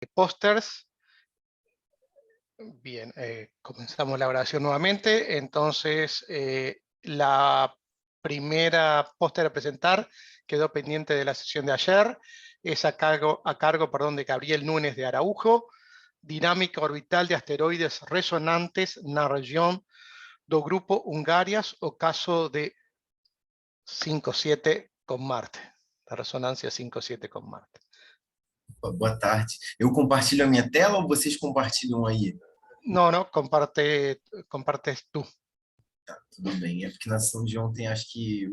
pósters. Bien, comenzamos la grabación nuevamente. Entonces, la primera póster a presentar quedó pendiente de la sesión de ayer. Es a cargo de Gabriel Núñez de Araujo. Dinámica orbital de asteroides resonantes na região do grupo Hungarias, o caso de 5-7 com Marte. A ressonância 5-7 com Marte. Boa tarde. Eu compartilho a minha tela ou vocês compartilham aí? Não, compartes tu. Tá, tudo bem. É porque na sessão de ontem acho que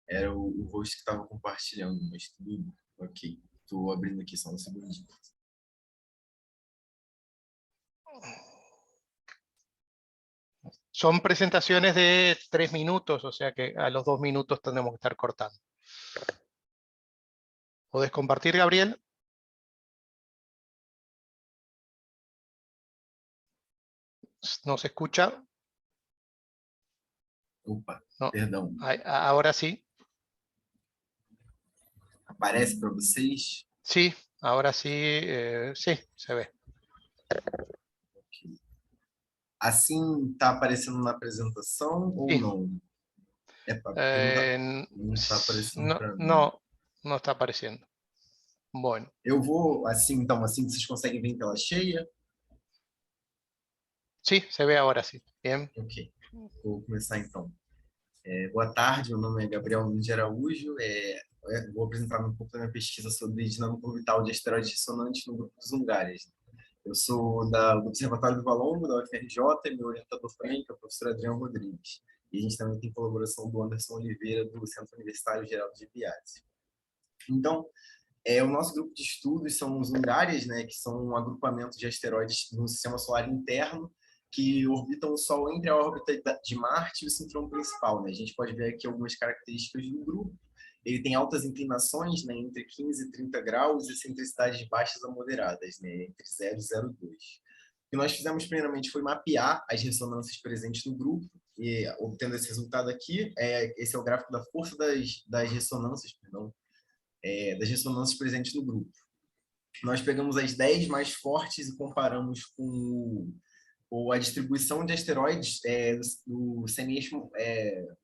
era o host que estava compartilhando, mas tudo ok. Estou abrindo aqui só um segundinho. Son presentaciones de 3 minutos, o sea que a los 2 minutos tenemos que estar cortando. ¿Podés compartir, Gabriel? ¿No se escucha? Opa, No. perdão. Ahora sí. Aparece para vocês? Sí, ahora sí, sí, se ve. Okay. Assim está aparecendo na apresentação ou Sí. não? Não está aparecendo para mim. No está apareciendo. Bueno. Eu vou, assim, então, assim vocês conseguem ver em tela cheia? Sí, se ve ahora sí. Bien. Ok, vou começar então. Boa tarde, meu nome é Gabriel Núñez de Araújo. Vou apresentar um pouco da minha pesquisa sobre dinâmica orbital de asteroides ressonantes no grupo dos Hungarias. Eu sou do Observatório do Valongo, da UFRJ, e meu orientador também, que é o professor Adriano Rodrigues. E a gente também tem colaboração do Anderson Oliveira, do Centro Universitário Geraldo de Biase. Então, o nosso grupo de estudos são os Hungarias, né, que são um agrupamento de asteroides no sistema solar interno, que orbitam o Sol entre a órbita de Marte e o cinturão principal. Né? A gente pode ver aqui algumas características do grupo. Ele tem altas inclinações, né, entre 15 e 30 graus, e excentricidades baixas a moderadas, né, entre 0 e 0,2. O que nós fizemos primeiramente foi mapear as ressonâncias presentes no grupo, e obtendo esse resultado aqui, esse é o gráfico da força das ressonâncias, das ressonâncias presentes no grupo. Nós pegamos as 10 mais fortes e comparamos com a distribuição de asteroides do semi-eixo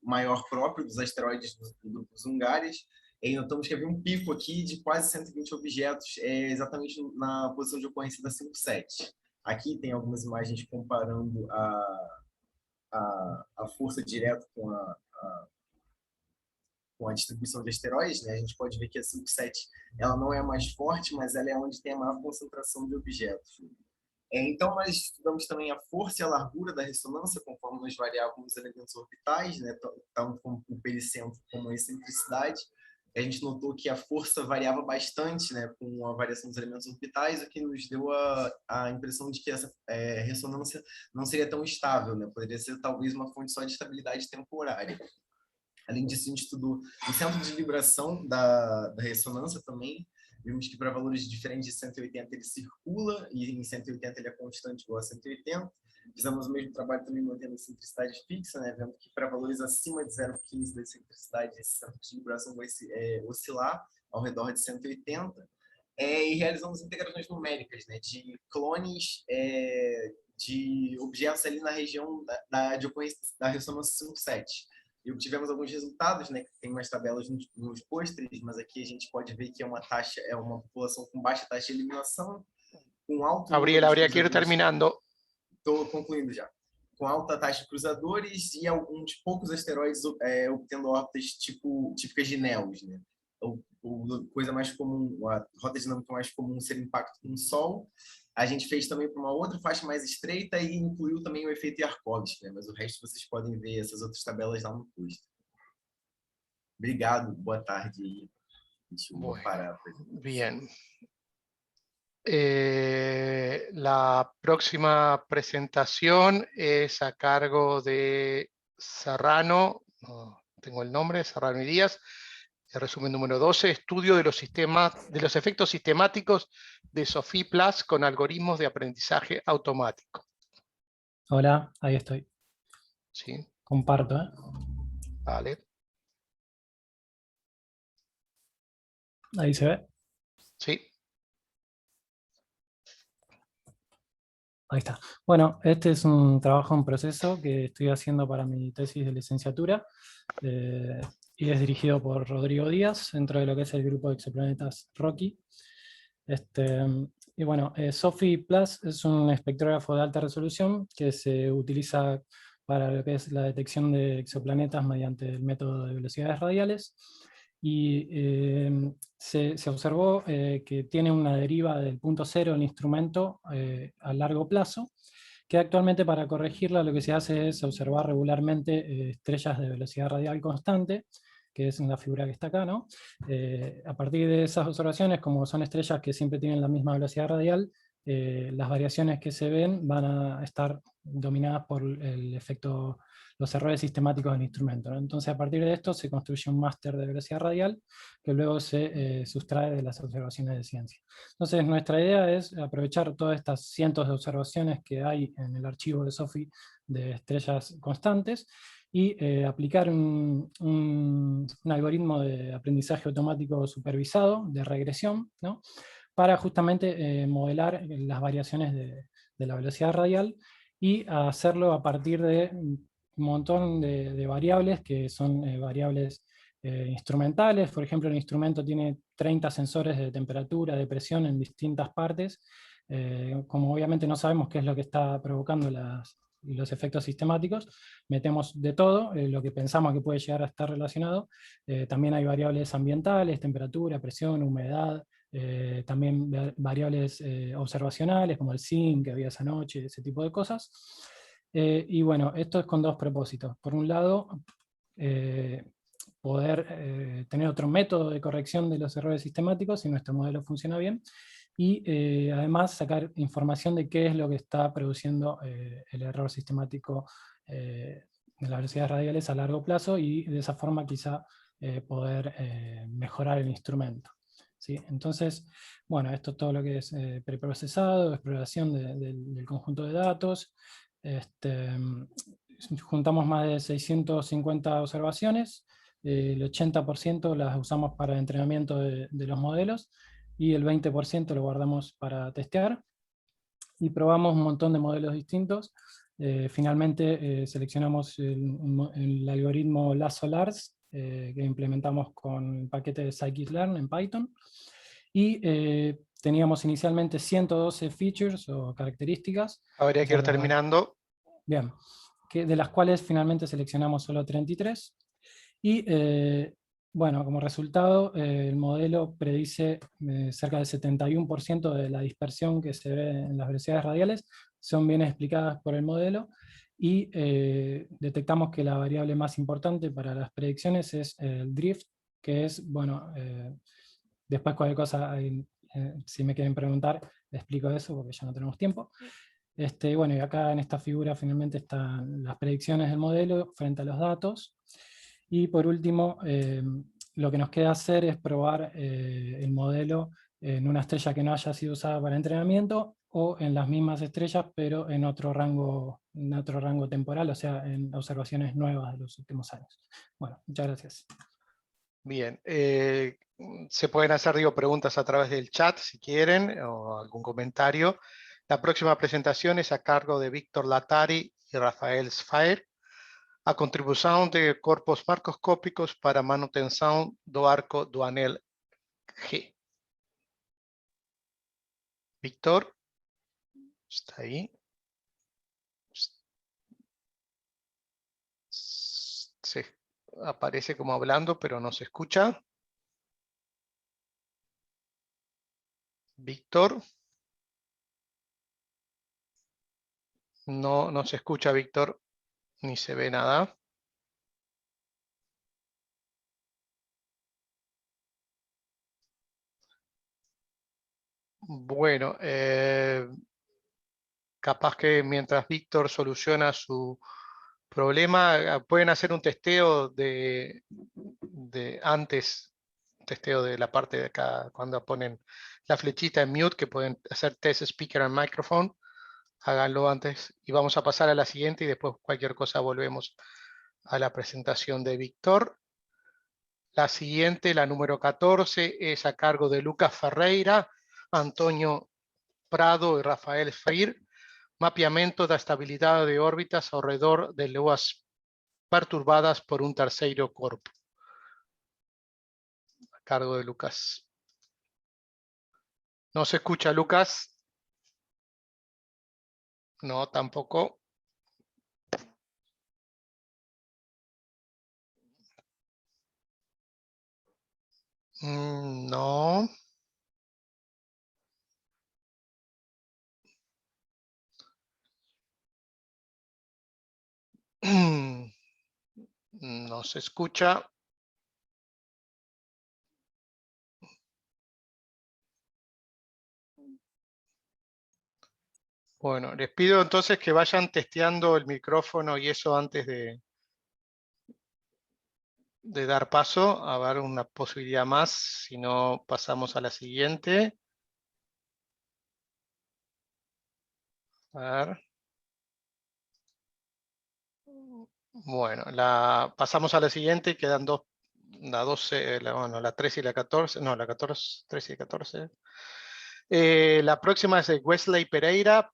maior próprio dos asteroides do grupo dos Hungarias, e notamos que havia um pico aqui de quase 120 objetos, exatamente na posição de ocorrência da 5-7. Aqui tem algumas imagens comparando a força direta com a distribuição de asteroides, né? A gente pode ver que a 5-7 ela não é a mais forte, mas ela é onde tem a maior concentração de objetos. Então, nós estudamos também a força e a largura da ressonância, conforme nós variávamos os elementos orbitais, né, tanto como o pericentro como a excentricidade. A gente notou que a força variava bastante, né, com a variação dos elementos orbitais, o que nos deu a impressão de que essa ressonância não seria tão estável, né, poderia ser talvez uma fonte só de estabilidade temporária. Além disso, a gente estudou o centro de vibração da ressonância também. Vimos que para valores diferentes de 180 ele circula, e em 180 ele é constante igual a 180. Fizemos o mesmo trabalho também mantendo a excentricidade fixa, né? Vendo que para valores acima de 0,15 da excentricidade, esse centro de vibração vai oscilar ao redor de 180. E realizamos integrações numéricas, né? De clones de objetos ali na região de ocorrência da ressonância 5-7. E obtivemos alguns resultados, né, que tem umas tabelas nos pôsteres, mas aqui a gente pode ver que é uma população com baixa taxa de eliminação, com alto... Gabriel, habría que ir terminando. Estou concluindo já. Com alta taxa de cruzadores e alguns poucos asteroides obtendo órbitas típicas de Neos, né? Coisa mais comum, a rota dinâmica mais comum seria impacto com o Sol. A gente fez também para uma outra faixa mais estreita e incluiu também o efeito Yarkovsky, né? Mas o resto vocês podem ver essas outras tabelas lá no post. Obrigado, boa tarde. Deixa eu parar. Bien. La próxima presentación es a cargo de Serrano, no tengo el nombre, Serrano y Díaz. El resumen número 12, estudio de los efectos sistemáticos de SOPHIA Plus con algoritmos de aprendizaje automático. Hola, ahí estoy. Sí. Comparto, Vale. Ahí se ve. Sí. Ahí está. Bueno, este es un trabajo en proceso que estoy haciendo para mi tesis de licenciatura y es dirigido por Rodrigo Díaz, dentro de lo que es el grupo de exoplanetas Rocky. Y bueno, SOFI Plus es un espectrógrafo de alta resolución que se utiliza para lo que es la detección de exoplanetas mediante el método de velocidades radiales. Y se observó que tiene una deriva del punto cero el instrumento a largo plazo, que actualmente para corregirla lo que se hace es observar regularmente estrellas de velocidad radial constante, que es en la figura que está acá, ¿no? A partir de esas observaciones, como son estrellas que siempre tienen la misma velocidad radial, las variaciones que se ven van a estar dominadas por el efecto, los errores sistemáticos del instrumento, ¿no? Entonces, a partir de esto se construye un máster de velocidad radial que luego se sustrae de las observaciones de ciencia. Entonces, nuestra idea es aprovechar todas estas cientos de observaciones que hay en el archivo de SOFI de estrellas constantes y aplicar un algoritmo de aprendizaje automático supervisado, de regresión, ¿no? Para justamente modelar las variaciones de la velocidad radial y hacerlo a partir de un montón de variables que son variables instrumentales. Por ejemplo, el instrumento tiene 30 sensores de temperatura, de presión en distintas partes. Como obviamente no sabemos qué es lo que está provocando los efectos sistemáticos, metemos de todo, lo que pensamos que puede llegar a estar relacionado. También hay variables ambientales, temperatura, presión, humedad, también variables observacionales, como el zinc que había esa noche, ese tipo de cosas. Y bueno, esto es con dos propósitos. Por un lado, poder tener otro método de corrección de los errores sistemáticos si nuestro modelo funciona bien, y además sacar información de qué es lo que está produciendo el error sistemático de las velocidades radiales a largo plazo, y de esa forma quizá poder mejorar el instrumento. ¿Sí? Entonces, bueno, esto es todo lo que es preprocesado, exploración del conjunto de datos. Juntamos más de 650 observaciones, el 80% las usamos para entrenamiento de los modelos, y el 20% lo guardamos para testear, y probamos un montón de modelos distintos. Finalmente seleccionamos el algoritmo Lasso-Lars, que implementamos con el paquete de scikit-learn en Python, y teníamos inicialmente 112 features o características. Habría que ir terminando. Bien, de las cuales finalmente seleccionamos solo 33. Y bueno, como resultado, el modelo predice cerca del 71% de la dispersión que se ve en las velocidades radiales, son bien explicadas por el modelo, y detectamos que la variable más importante para las predicciones es el drift, que es, bueno, después cualquier cosa, si me quieren preguntar, les explico eso porque ya no tenemos tiempo. Bueno, y acá en esta figura finalmente están las predicciones del modelo frente a los datos. Y por último, lo que nos queda hacer es probar el modelo en una estrella que no haya sido usada para entrenamiento, o en las mismas estrellas, pero en otro rango temporal, o sea, en observaciones nuevas de los últimos años. Bueno, muchas gracias. Bien, se pueden hacer, preguntas a través del chat si quieren, o algún comentario. La próxima presentación es a cargo de Víctor Latari y Rafael Sfaer, a contribución de corpos macroscópicos para manutención do arco do anel G. Víctor, ¿está ahí? Sí, aparece como hablando, pero no se escucha. Víctor. No se escucha, Víctor, ni se ve nada. Bueno, capaz que mientras Víctor soluciona su problema, pueden hacer un testeo de antes, testeo de la parte de acá, cuando ponen la flechita en mute, que pueden hacer test speaker and microphone. Háganlo antes y vamos a pasar a la siguiente, y después cualquier cosa volvemos a la presentación de Víctor. La siguiente, la número 14, es a cargo de Lucas Ferreira, Antonio Prado y Rafael Freire, mapeamento da estabilidade de órbitas ao redor de luas perturbadas por un terceiro corpo. A cargo de Lucas. ¿No se escucha, Lucas? No, tampoco. No. No se escucha. Bueno, les pido entonces que vayan testeando el micrófono y eso antes de dar paso. A ver, una posibilidad más, si no pasamos a la siguiente. A ver. Bueno, pasamos a la siguiente, quedan dos, la 12, bueno, la 13 y la 14, no, la 14, 13 y 14. La próxima es de Wesley Pereira,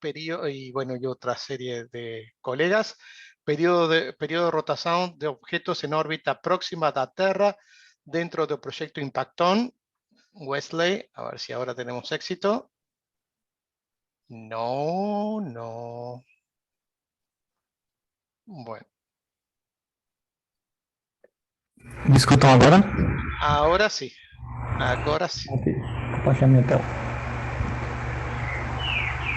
y bueno, y otra serie de colegas. Periodo de rotación de objetos en órbita próxima da Terra dentro del proyecto Impacton. Wesley, a ver si ahora tenemos éxito. No, no. Bueno. Me escutam agora? Ahora sí. Ahora sí. Ok, baixar minha tela.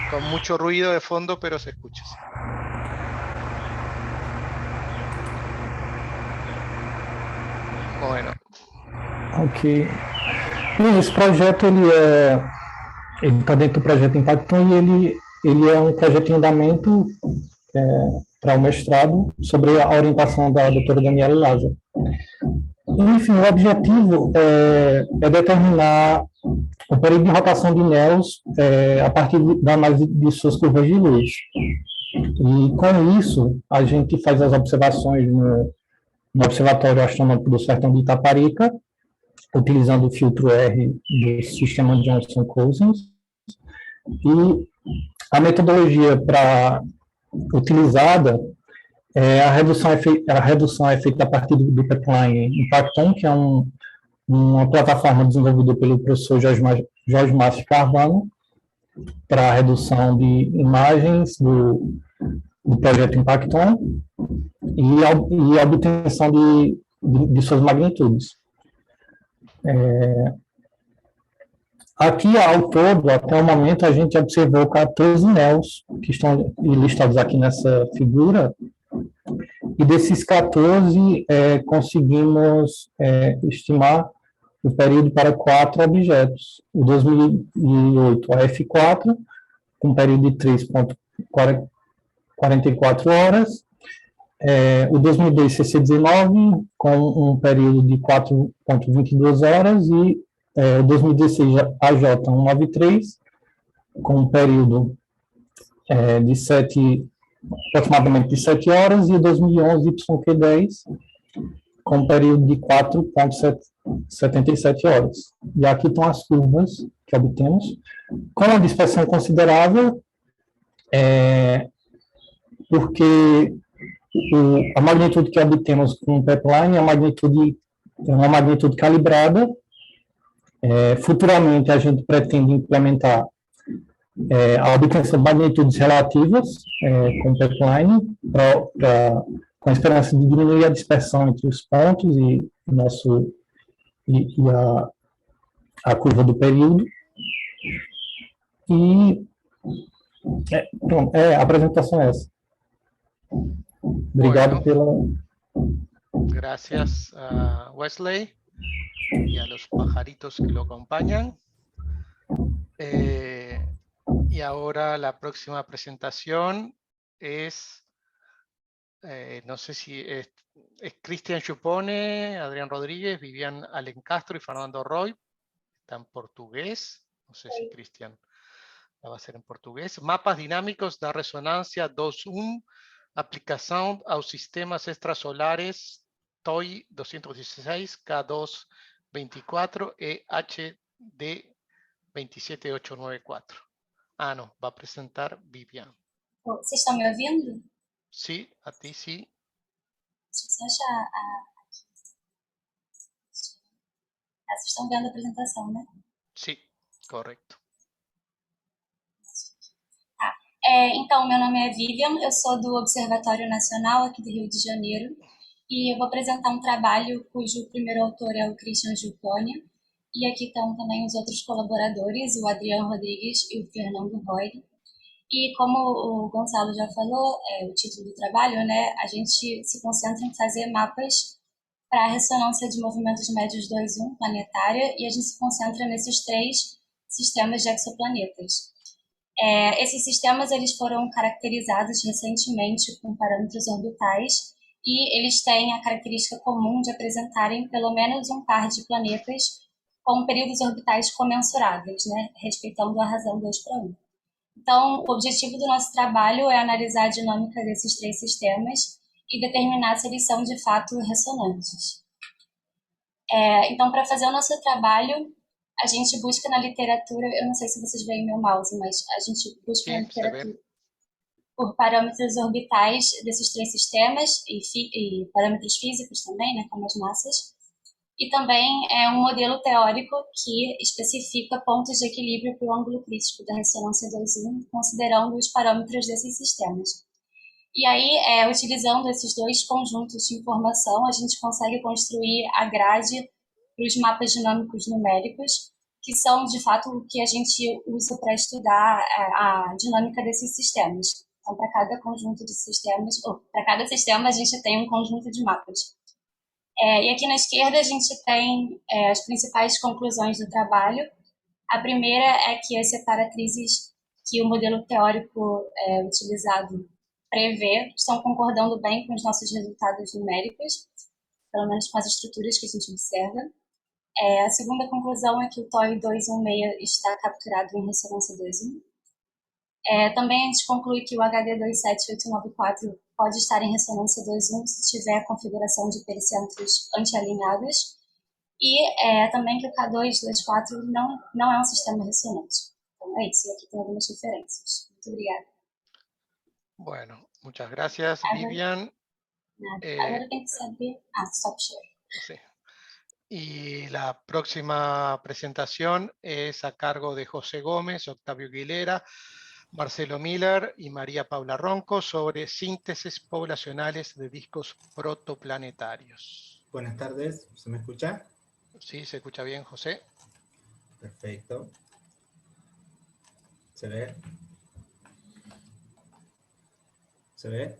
Con mucho ruido de fondo, pero se escucha. Sí. Bueno. Ok. E esse projeto, ele está dentro do projeto Impacton e ele é um projeto em andamento para o mestrado sobre a orientação da doutora Daniela Lázaro. Enfim, o objetivo é determinar o período de rotação de NEOs a partir da análise de suas curvas de luz. E com isso, a gente faz as observações no Observatório Astronômico do Sertão de Itaparica, utilizando o filtro R do sistema Johnson-Cousins. E a metodologia utilizada a redução é feita a partir do pipeline Impacton, que é uma plataforma desenvolvida pelo professor Jorge Márcio Carvalho para a redução de imagens do projeto Impacton e a obtenção de suas magnitudes. Aqui, ao todo, até o momento, a gente observou 14 NEOs que estão listados aqui nessa figura, e desses 14, conseguimos estimar o período para 4 objetos. O 2008, a F4, com um período de 3,44 horas. O 2010, CC19, com um período de 4,22 horas. E o 2016, AJ193, com um período de aproximadamente de 7 horas, e o 2011, YQ10, com um período de 4,77 horas. E aqui estão as curvas que obtemos, com uma dispersão considerável, porque a magnitude que obtemos com o pipeline é uma magnitude calibrada. Futuramente, a gente pretende implementar a obtenção de magnitudes relativas com o pipeline, com a esperança de diminuir a dispersão entre os pontos e a curva do período. E pronto, a apresentação é essa. Obrigado pela... Gracias a Wesley y a los pajaritos que lo acompañan. Y ahora la próxima presentación es, no sé si es Cristian Chupone, Adrián Rodríguez, Vivian Alencastro y Fernando Roy. Está en portugués. No sé si Cristian la va a hacer en portugués. Mapas dinámicos da resonancia 2.1, aplicación a los sistemas extrasolares TOI 216, K224 e HD 27894. Ah, no, va a presentar Vivian. Vocês estão me ouvindo? Sí, a ti sí. Deixa eu só achar vocês estão vendo a apresentação, né? Sí, correcto. Então, meu nome é Vivian, eu sou do Observatório Nacional aqui do Rio de Janeiro e eu vou apresentar um trabalho cujo primeiro autor é o Christian Giuppone e aqui estão também os outros colaboradores, o Adriano Rodrigues e o Fernando Roy. E como o Gonçalo já falou, o título do trabalho, né, a gente se concentra em fazer mapas para a ressonância de movimentos médios 2-1 planetária e a gente se concentra nesses 3 sistemas de exoplanetas. Esses sistemas eles foram caracterizados recentemente com parâmetros orbitais e eles têm a característica comum de apresentarem pelo menos um par de planetas com períodos orbitais comensuráveis, né, respeitando a razão 2:1. Então, o objetivo do nosso trabalho é analisar a dinâmica desses 3 sistemas e determinar se eles são de fato ressonantes. Então, para fazer o nosso trabalho, a gente busca na literatura, eu não sei se vocês veem meu mouse, mas a gente busca na literatura por parâmetros orbitais desses 3 sistemas e parâmetros físicos também, né, como as massas. E também é um modelo teórico que especifica pontos de equilíbrio para o ângulo crítico da ressonância 2:1, considerando os parâmetros desses sistemas. E aí, utilizando esses 2 conjuntos de informação, a gente consegue construir a grade para os mapas dinâmicos numéricos, que são, de fato, o que a gente usa para estudar a dinâmica desses sistemas. Então, para cada conjunto de sistemas, para cada sistema, a gente tem um conjunto de mapas. E aqui na esquerda a gente tem as principais conclusões do trabalho. A primeira é que as separatrizes que o modelo teórico utilizado prevê estão concordando bem com os nossos resultados numéricos, pelo menos com as estruturas que a gente observa. A segunda conclusão é que o TOI 216 está capturado em ressonância 2:1. Também a gente conclui que o HD 27894 pode estar em ressonância 2:1 se tiver a configuração de pericentros anti-alinhados. E também que o K224 não é um sistema ressonante. Então é isso, e aqui tem algumas referências. Muito obrigada. Bueno, muchas gracias, Vivian. Agora tem que saber... stop share. Sí. Y la próxima presentación es a cargo de José Gómez, Octavio Aguilera, Marcelo Miller y María Paula Ronco sobre síntesis poblacionales de discos protoplanetarios. Buenas tardes, ¿se me escucha? Sí, se escucha bien, José. Perfecto. ¿Se ve? ¿Se ve?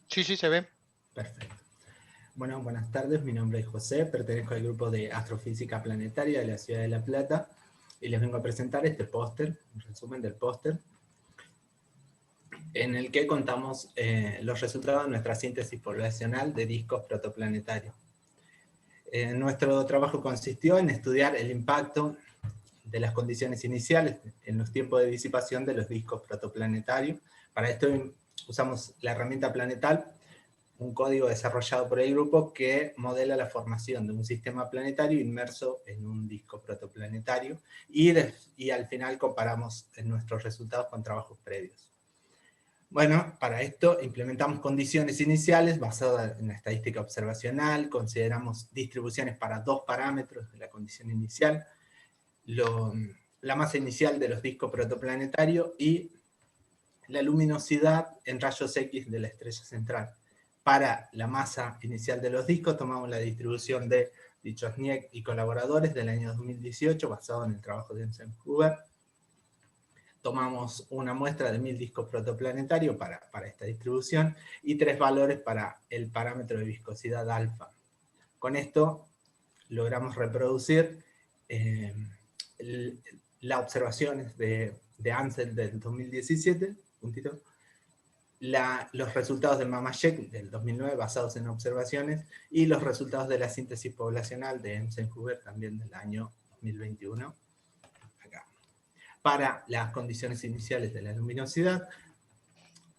Sí, sí, se ve. Perfecto. Bueno, buenas tardes, mi nombre es José, pertenezco al grupo de Astrofísica Planetaria de la Ciudad de La Plata y les vengo a presentar este póster, un resumen del póster, en el que contamos los resultados de nuestra síntesis poblacional de discos protoplanetarios. Nuestro trabajo consistió en estudiar el impacto de las condiciones iniciales en los tiempos de disipación de los discos protoplanetarios. Para esto usamos la herramienta Planetal, un código desarrollado por el grupo que modela la formación de un sistema planetario inmerso en un disco protoplanetario y al final comparamos nuestros resultados con trabajos previos. Bueno, para esto implementamos condiciones iniciales basadas en la estadística observacional, consideramos distribuciones para 2 parámetros de la condición inicial, la masa inicial de los discos protoplanetarios y la luminosidad en rayos X de la estrella central. Para la masa inicial de los discos tomamos la distribución de Dichosniak y colaboradores del año 2018, basado en el trabajo de Eisenhuber. Tomamos una muestra de 1000 discos protoplanetarios para esta distribución y 3 valores para el parámetro de viscosidad alfa. Con esto logramos reproducir las observaciones de Ansel del 2017, los resultados del Mamashek del 2009 basados en observaciones y los resultados de la síntesis poblacional de Eisenhuber también del año 2021. Acá. Para las condiciones iniciales de la luminosidad,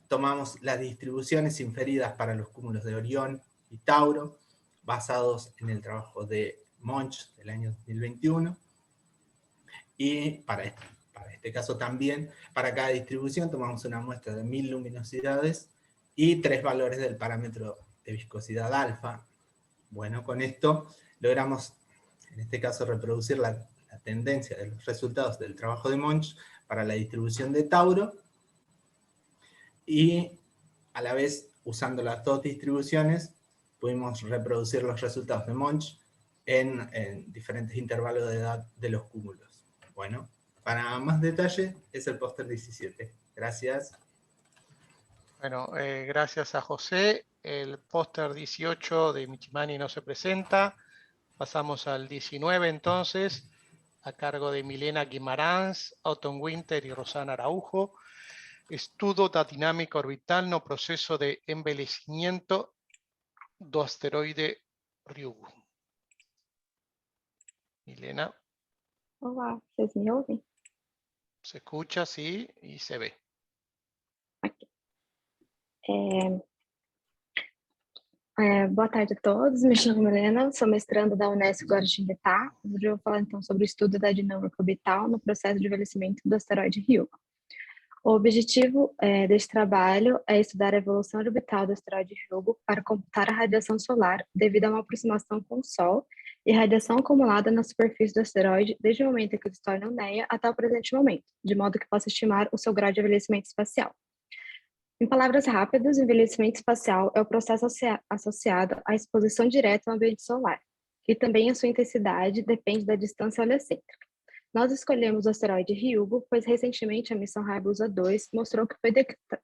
tomamos las distribuciones inferidas para los cúmulos de Orión y Tauro, basados en el trabajo de Monch del año 2021, y para para este caso también, para cada distribución tomamos una muestra de 1000 luminosidades y 3 valores del parámetro de viscosidad alfa. Bueno, con esto logramos, en este caso, reproducir la tendencia de los resultados del trabajo de Monge para la distribución de Tauro, y a la vez, usando las dos distribuciones, pudimos reproducir los resultados de Monge en diferentes intervalos de edad de los cúmulos. Bueno, para más detalle es el póster 17. Gracias. Bueno, gracias a José. El póster 18 de Michimani no se presenta. Pasamos al 19 entonces, a cargo de Milena Guimarães, Autumn Winter y Rosana Araujo. Estudo da dinâmica orbital no proceso de envelhecimiento do asteroide Ryugu. Milena. Olá, vocês me ouvem? Se escucha, sí, y se ve. Aqui. Boa tarde a todos, me chamo Milena, sou mestranda da Unesp Guaratinguetá. Hoje eu vou falar então sobre o estudo da dinâmica orbital no processo de envelhecimento do asteroide Ryugu. O objetivo deste trabalho é estudar a evolução orbital do asteroide Ryugu para computar a radiação solar devido a uma aproximação com o Sol e radiação acumulada na superfície do asteroide desde o momento em que ele se torna Neia até o presente momento, de modo que possa estimar o seu grau de envelhecimento espacial. Em palavras rápidas, o envelhecimento espacial é o processo associado à exposição direta ao ambiente solar, e também a sua intensidade depende da distância heliocêntrica. Nós escolhemos o asteroide Ryugu, pois recentemente a missão Hayabusa 2 mostrou que foi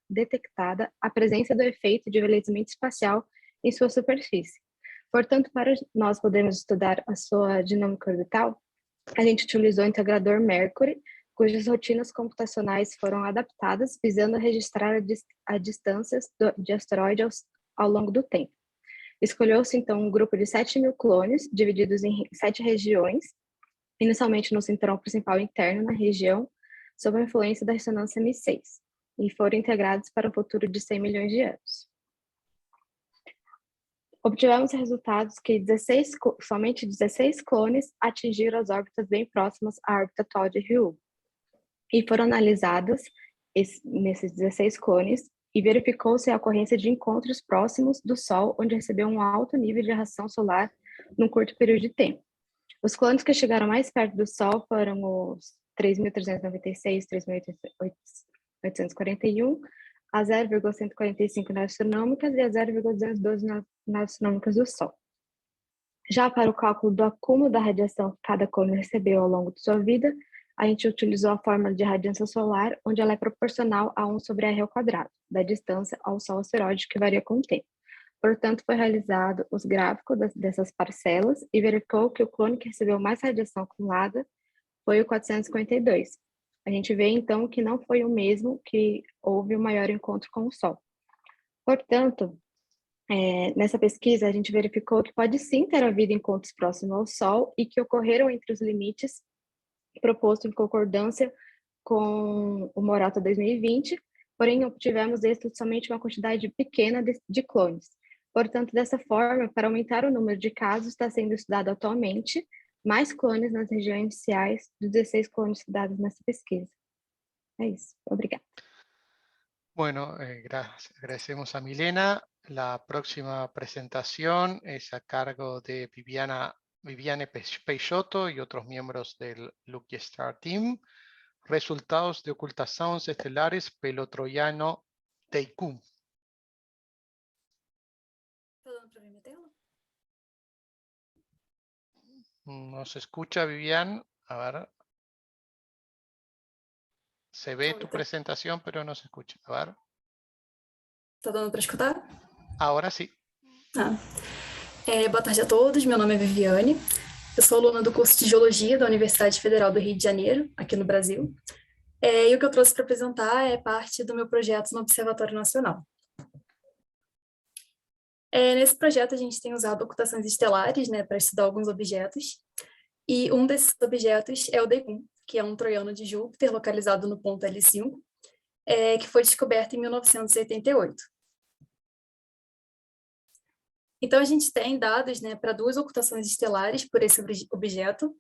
detectada a presença do efeito de envelhecimento espacial em sua superfície. Portanto, para nós podermos estudar a sua dinâmica orbital, a gente utilizou o integrador Mercury, cujas rotinas computacionais foram adaptadas visando registrar a distâncias de asteroide ao longo do tempo. Escolheu-se então um grupo de 7.000 clones, divididos em 7 regiões, inicialmente no cinturão principal interno na região, sob a influência da ressonância Mi6, e foram integrados para um futuro de 100 milhões de anos. Obtivemos resultados que somente 16 clones atingiram as órbitas bem próximas à órbita atual de Ryugu, e foram analisadas nesses 16 clones, e verificou-se a ocorrência de encontros próximos do Sol, onde recebeu um alto nível de radiação solar num curto período de tempo. Os clones que chegaram mais perto do Sol foram os 3.396, 3.841, a 0,145 naves astronômicas e a 0,212 naves astronômicas do Sol. Já para o cálculo do acúmulo da radiação que cada clone recebeu ao longo de sua vida, a gente utilizou a fórmula de radiância solar, onde ela é proporcional a 1/r², da distância ao Sol asteroide, que varia com o tempo. Portanto, foi realizado os gráficos dessas parcelas e verificou que o clone que recebeu mais radiação acumulada foi o 452. A gente vê, então, que não foi o mesmo que houve o maior encontro com o Sol. Portanto, nessa pesquisa, a gente verificou que pode sim ter havido encontros próximos ao Sol e que ocorreram entre os limites proposto em concordância com o Morata 2020, porém obtivemos êxito somente uma quantidade pequena de clones. Portanto, dessa forma, para aumentar o número de casos, está sendo estudado atualmente mais clones nas regiões iniciais dos 16 clones estudados nessa pesquisa. É isso. Obrigada. Bueno, agradecemos a Milena. La próxima presentación es a cargo de Viviane Peixoto y otros miembros del Lucky Star Team. Resultados de ocultaciones estelares pelo troiano Teikun. ¿Está dando para ver mi tela? No se escucha, Vivian. A ver. Se ve tu presentación, pero no se escucha. A ver. Está dando para escutar? Ahora sí. Boa tarde a todos, meu nome é Viviane, eu sou aluna do curso de Geologia da Universidade Federal do Rio de Janeiro, aqui no Brasil, e o que eu trouxe para apresentar é parte do meu projeto no Observatório Nacional. Nesse projeto a gente tem usado ocultações estelares, para estudar alguns objetos, e um desses objetos é o Teikun, que é um troiano de Júpiter localizado no ponto L5, que foi descoberto em 1988. Então, a gente tem dados para 2 ocultações estelares por esse objeto.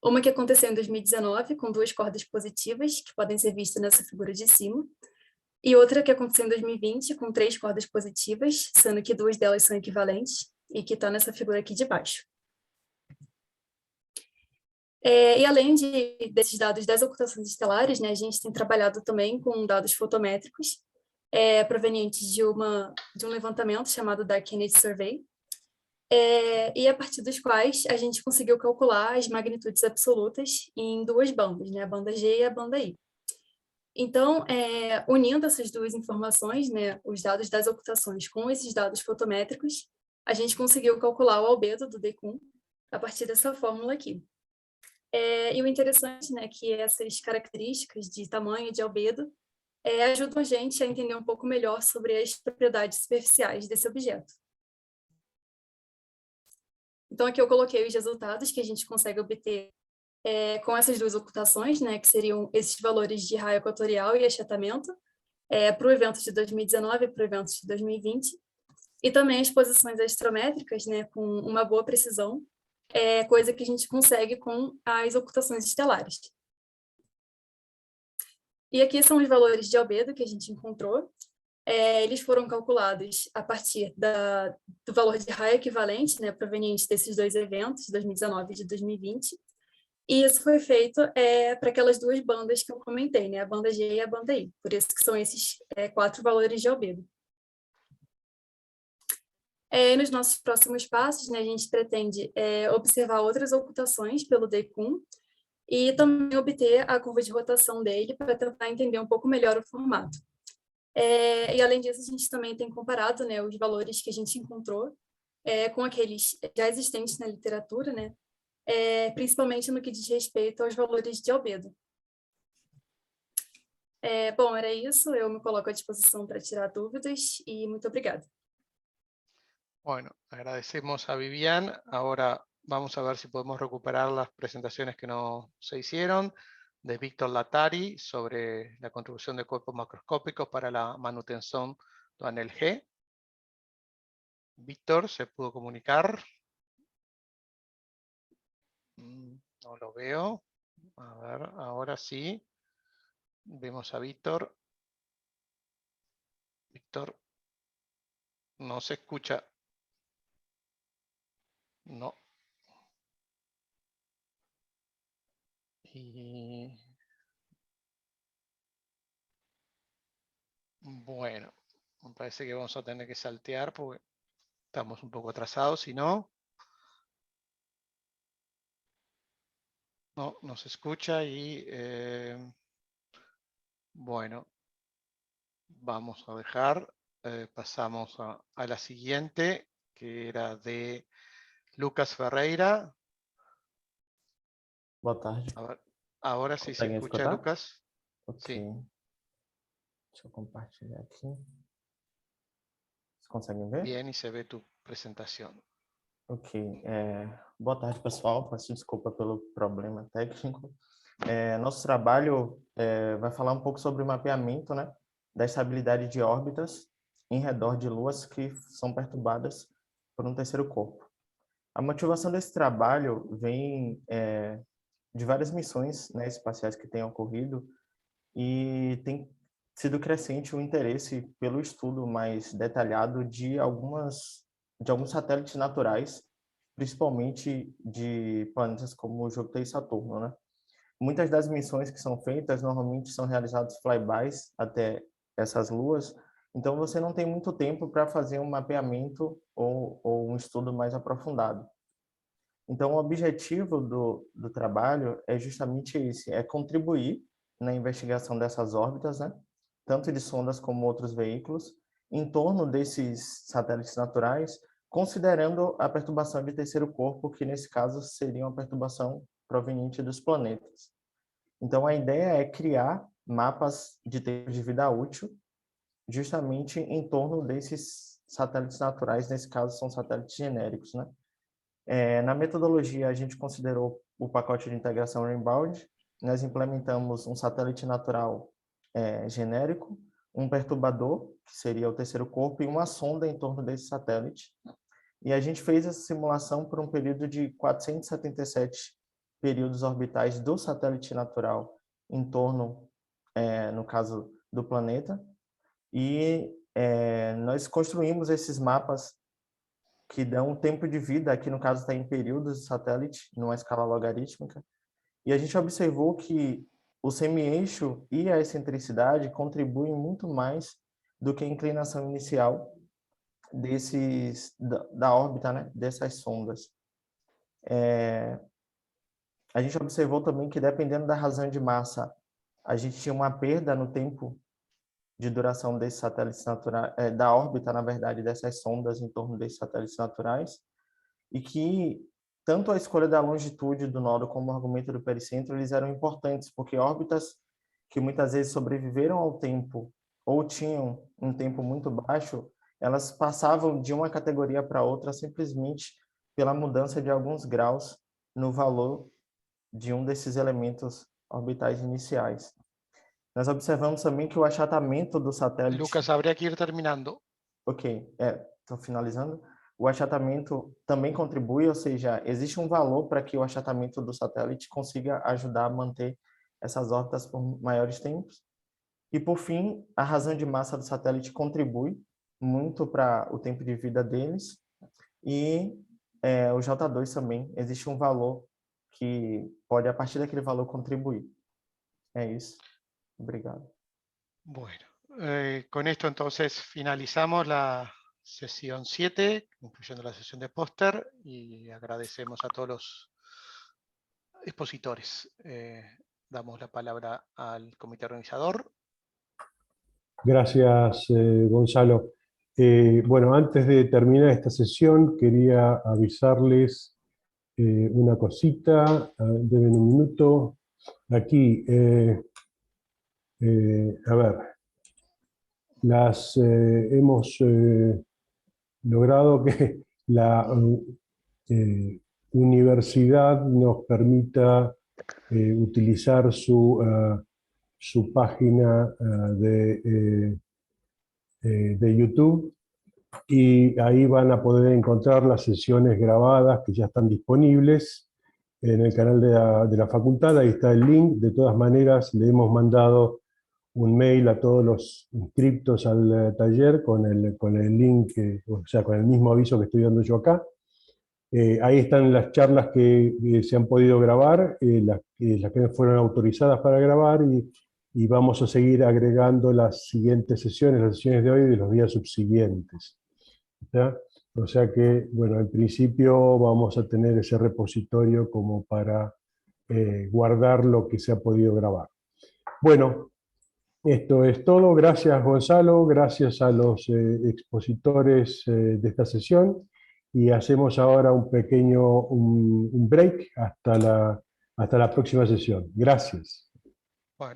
Uma que aconteceu em 2019, com 2 cordas positivas, que podem ser vistas nessa figura de cima, e outra que aconteceu em 2020, com 3 cordas positivas, sendo que 2 delas são equivalentes, e que está nessa figura aqui de baixo. E além desses dados das ocultações estelares, né, a gente tem trabalhado também com dados fotométricos, provenientes de um levantamento chamado Dark Energy Survey, e a partir dos quais a gente conseguiu calcular as magnitudes absolutas em 2 bandas, né, a banda G e a banda I. Então, unindo essas 2 informações, né, os dados das ocultações com esses dados fotométricos, a gente conseguiu calcular o albedo do DECUM a partir dessa fórmula aqui. E o interessante, né, que essas características de tamanho e de albedo ajudam a gente a entender um pouco melhor sobre as propriedades superficiais desse objeto. Então, aqui eu coloquei os resultados que a gente consegue obter com essas 2 ocultações, né, que seriam esses valores de raio equatorial e achatamento, para o evento de 2019 e para o evento de 2020, e também as posições astrométricas, né, com uma boa precisão, coisa que a gente consegue com as ocultações estelares. E aqui são os valores de albedo que a gente encontrou. Eles foram calculados a partir do valor de raio equivalente, né, proveniente desses 2 eventos, de 2019 e de 2020. E isso foi feito para aquelas 2 bandas que eu comentei, né, a banda G e a banda I. Por isso que são esses 4 valores de albedo. Nos nossos próximos passos, né, a gente pretende observar outras ocultações pelo DECUM e também obter a curva de rotação dele para tentar entender um pouco melhor o formato. E além disso, a gente também tem comparado, né, os valores que a gente encontrou com aqueles já existentes na literatura, né, principalmente no que diz respeito aos valores de albedo. Bom, era isso. Eu me coloco à disposição para tirar dúvidas e muito obrigada. Bueno, agradecemos a Vivian. Ahora vamos a ver si podemos recuperar las presentaciones que no se hicieron de Víctor Latari sobre la contribución de cuerpos macroscópicos para la manutención do anel G. Víctor, ¿se pudo comunicar? No lo veo. A ver, ahora sí. Vemos a Víctor. Víctor, no se escucha. No. Y bueno, me parece que vamos a tener que saltear porque estamos un poco atrasados, si no. No se escucha y bueno, vamos a dejar, pasamos a la siguiente, que era de Lucas Ferreira. Boa tarde. A ver, ahora sí se Conseguem escucha, escutar? Lucas. Ok. Sí. Deixa eu compartilhar aqui. Vocês conseguem ver? Bien, y se ve tu presentación. Ok. Boa tarde, pessoal. Peço desculpa pelo problema técnico. Nosso trabalho vai falar um pouco sobre o mapeamento, né, da estabilidade de órbitas em redor de luas que são perturbadas por um terceiro corpo. A motivação desse trabalho vem de várias missões, né, espaciais que têm ocorrido e tem sido crescente o interesse pelo estudo mais detalhado de alguns satélites naturais, principalmente de planetas como Júpiter e Saturno, né? Muitas das missões que são feitas normalmente são realizados flybys até essas luas, então você não tem muito tempo para fazer um mapeamento ou um estudo mais aprofundado. Então, o objetivo do trabalho é justamente esse, é contribuir na investigação dessas órbitas, né, tanto de sondas como outros veículos, em torno desses satélites naturais, considerando a perturbação de terceiro corpo, que nesse caso seria uma perturbação proveniente dos planetas. Então, a ideia é criar mapas de tempo de vida útil, justamente em torno desses satélites naturais, nesse caso são satélites genéricos, né? Na metodologia, a gente considerou o pacote de integração Rainbound. Nós implementamos um satélite natural genérico, um perturbador, que seria o terceiro corpo, e uma sonda em torno desse satélite. E a gente fez essa simulação por um período de 477 períodos orbitais do satélite natural em torno, no caso, do planeta. E nós construímos esses mapas que dão um tempo de vida, aqui no caso está em períodos de satélite, numa escala logarítmica, e a gente observou que o semi-eixo e a excentricidade contribuem muito mais do que a inclinação inicial da órbita, né, dessas sondas. A gente observou também que, dependendo da razão de massa, a gente tinha uma perda no tempo de duração desses satélites naturais, da órbita, na verdade, dessas sondas em torno desses satélites naturais, e que tanto a escolha da longitude do nodo como o argumento do pericentro, eles eram importantes, porque órbitas que muitas vezes sobreviveram ao tempo ou tinham um tempo muito baixo, elas passavam de uma categoria para outra simplesmente pela mudança de alguns graus no valor de um desses elementos orbitais iniciais. Nós observamos também que o achatamento do satélite... Lucas, habría que ir terminando. Ok, estou finalizando. O achatamento também contribui, ou seja, existe um valor para que o achatamento do satélite consiga ajudar a manter essas órbitas por maiores tempos. E, por fim, a razão de massa do satélite contribui muito para o tempo de vida deles. E o J2 também, existe um valor que pode, a partir daquele valor, contribuir. É isso. Obrigado. Bueno, con esto entonces finalizamos la sesión 7, incluyendo la sesión de póster, y agradecemos a todos los expositores. Damos la palabra al comité organizador. Gracias, Gonzalo. Bueno, antes de terminar esta sesión, quería avisarles una cosita. Deben un minuto. Aquí, a ver, hemos logrado que la universidad nos permita utilizar su página de YouTube, y ahí van a poder encontrar las sesiones grabadas que ya están disponibles en el canal de la facultad. Ahí está el link. De todas maneras, le hemos mandado un mail a todos los inscriptos al taller con el link, o sea, con el mismo aviso que estoy dando yo acá. Ahí están las charlas que se han podido grabar, las que fueron autorizadas para grabar, y vamos a seguir agregando las siguientes sesiones, las sesiones de hoy y de los días subsiguientes. ¿Está? O sea que, bueno, al principio vamos a tener ese repositorio como para guardar lo que se ha podido grabar. Bueno, esto es todo. Gracias, Gonzalo, gracias a los expositores de esta sesión, y hacemos ahora un pequeño break hasta la próxima sesión. Gracias.